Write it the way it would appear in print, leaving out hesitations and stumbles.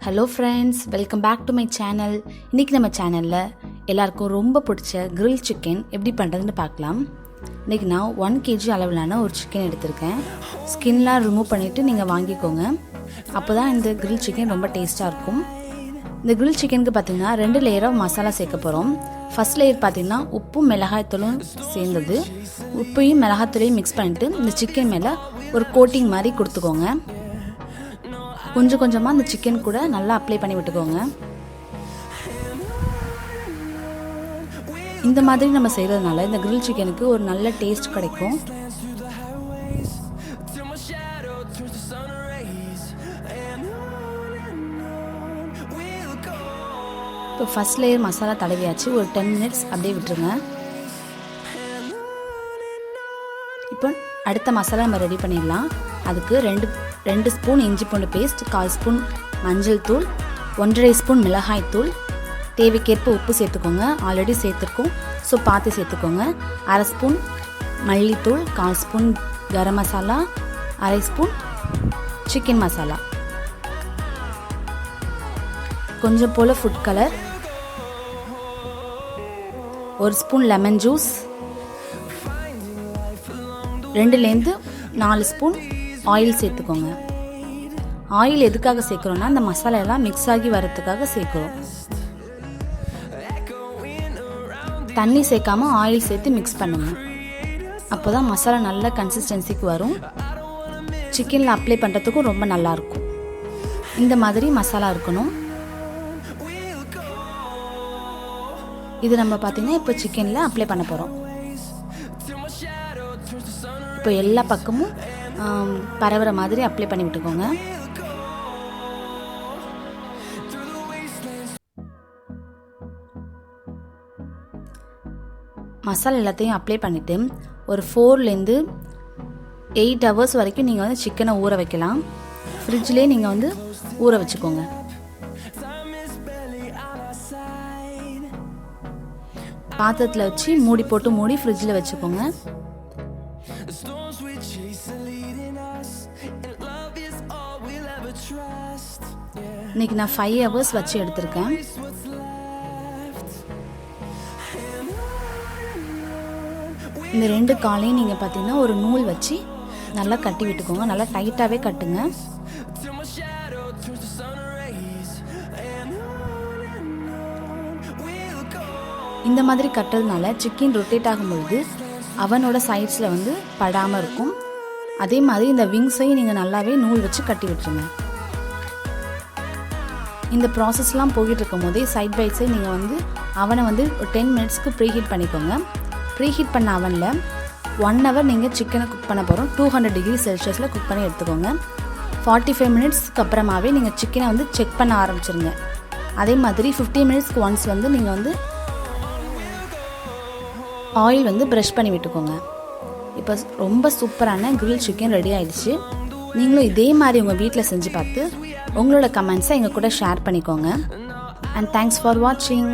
Hello friends, welcome back to my channel. இன்றைக்கி நம்ம சேனலில் எல்லாருக்கும் ரொம்ப பிடிச்ச கிரில் சிக்கன் எப்படி பண்ணுறதுன்னு பார்க்கலாம். இன்றைக்கி நான் 1 kg அளவிலான ஒரு சிக்கன் எடுத்திருக்கேன். ஸ்கின்லாம் ரிமூவ் பண்ணிவிட்டு நீங்கள் வாங்கிக்கோங்க. அப்போ தான் இந்த கிரில் சிக்கன் ரொம்ப டேஸ்ட்டாக இருக்கும். இந்த கிரில் சிக்கனுக்கு பார்த்திங்கன்னா 2 லேயராக மசாலா சேர்க்க போகிறோம். ஃபஸ்ட் லேயர் பார்த்திங்கன்னா உப்பும் மிளகாய்த்தூளும் சேர்ந்தது. உப்பையும் மிளகாய்த்தூளையும் மிக்ஸ் பண்ணிவிட்டு இந்த சிக்கன் மேலே ஒரு கோட்டிங் மாதிரி கொடுத்துக்கோங்க. கொஞ்சம் கொஞ்சமாக அந்த சிக்கன் கூட நல்லா அப்ளை பண்ணி விட்டுக்கோங்க. இந்த மாதிரி நம்ம செய்கிறதுனால இந்த கிரில் சிக்கனுக்கு ஒரு நல்ல டேஸ்ட் கிடைக்கும். இப்போ ஃபஸ்ட் லேயர் மசாலா தடவியாச்சு. ஒரு 10 minutes அப்படியே விட்டுருங்க. இப்போ அடுத்த மசாலா நம்ம ரெடி பண்ணிடலாம். அதுக்கு 2 ஸ்பூன் இஞ்சி பூண்டு பேஸ்ட், 1/4 ஸ்பூன் மஞ்சள் தூள், 1.5 ஸ்பூன் மிளகாய் தூள், தேவைக்கேற்ப உப்பு சேர்த்துக்கோங்க. ஆல்ரெடி சேர்த்துருக்கோம், ஸோ பார்த்து சேர்த்துக்கோங்க. 1/2 ஸ்பூன் மல்லித்தூள், 1/4 spoon garam masala, 1/2 spoon chicken masala, கொஞ்சம் போல் food colour, 1 spoon lemon juice, 2லேருந்து 4 ஸ்பூன் ஆயில் சேர்த்துக்கோங்க. ஆயில் எதுக்காக சேர்க்குறோன்னா அந்த மசாலா எல்லாம் மிக்ஸ் ஆகி வரதுக்காக சேர்க்குறோம். தண்ணி சேர்க்காம ஆயில் சேர்த்து மிக்ஸ் பண்ணுங்க. அப்போ தான் மசாலா நல்ல கன்சிஸ்டன்சிக்கு வரும். சிக்கனில் அப்ளை பண்ணுறதுக்கும் ரொம்ப நல்லாயிருக்கும். இந்த மாதிரி மசாலா இருக்கணும். இது நம்ம பார்த்திங்கன்னா இப்போ சிக்கனில் அப்ளை பண்ண போகிறோம். இப்போ எல்லா பக்கமும் பரவுற மாதிரி அப்ளை பண்ணி விட்டுக்கோங்க. மசாலா எல்லாத்தையும் அப்ளை பண்ணிவிட்டு ஒரு 4லேருந்து 8 hours வரைக்கும் நீங்கள் வந்து சிக்கனை ஊற வைக்கலாம். ஃப்ரிட்ஜ்லேயே நீங்கள் வந்து ஊற வச்சுக்கோங்க. பாத்திரத்தில் வச்சு மூடி போட்டு மூடி ஃப்ரிட்ஜில் வச்சுக்கோங்க. இன்னைக்கு நான் 5 hours வச்சு எடுத்திருக்கேன். இந்த 2 காலையும் நீங்கள் பார்த்தீங்கன்னா ஒரு நூல் வச்சு நல்லா கட்டி விட்டுக்கோங்க. நல்லா டைட்டாகவே கட்டுங்க. இந்த மாதிரி கட்டுறதுனால சிக்கன் ரொட்டேட் ஆகும்பொழுது அவனோட சைட்ஸில் வந்து படாமல் இருக்கும். அதே மாதிரி இந்த விங்ஸையும் நீங்கள் நல்லாவே நூல் வச்சு கட்டி விட்டுருங்க. இந்த ப்ராசஸ்லாம் போய்கிட்டு இருக்கும் போதே சைட் பை சைட் நீங்கள் வந்து அவனை வந்து ஒரு 10 minutesக்கு ப்ரீஹீட் பண்ணிக்கோங்க. ப்ரீஹீட் பண்ண அவனில் 1 hour நீங்கள் சிக்கனை குக் பண்ண போகிறோம். 200 degree Celsiusல குக் பண்ணி எடுத்துக்கோங்க. 45 minutesக்கு அப்புறமாவே நீங்கள் சிக்கனை வந்து செக் பண்ண ஆரம்பிச்சிருங்க. அதே மாதிரி 15 minutesக்கு ஒன்ஸ் வந்து நீங்கள் வந்து ஆயில் வந்து ப்ரஷ் பண்ணி விட்டுக்கோங்க. இப்போ ரொம்ப சூப்பரான கிரில் சிக்கன் ரெடி ஆயிடுச்சு. நீங்களும் இதே மாதிரி உங்கள் வீட்டில் செஞ்சு பார்த்து உங்களோட கமெண்ட்ஸை எங்கள் கூட ஷேர் பண்ணிக்கோங்க. அண்ட் தேங்க்ஸ் ஃபார் வாட்சிங்.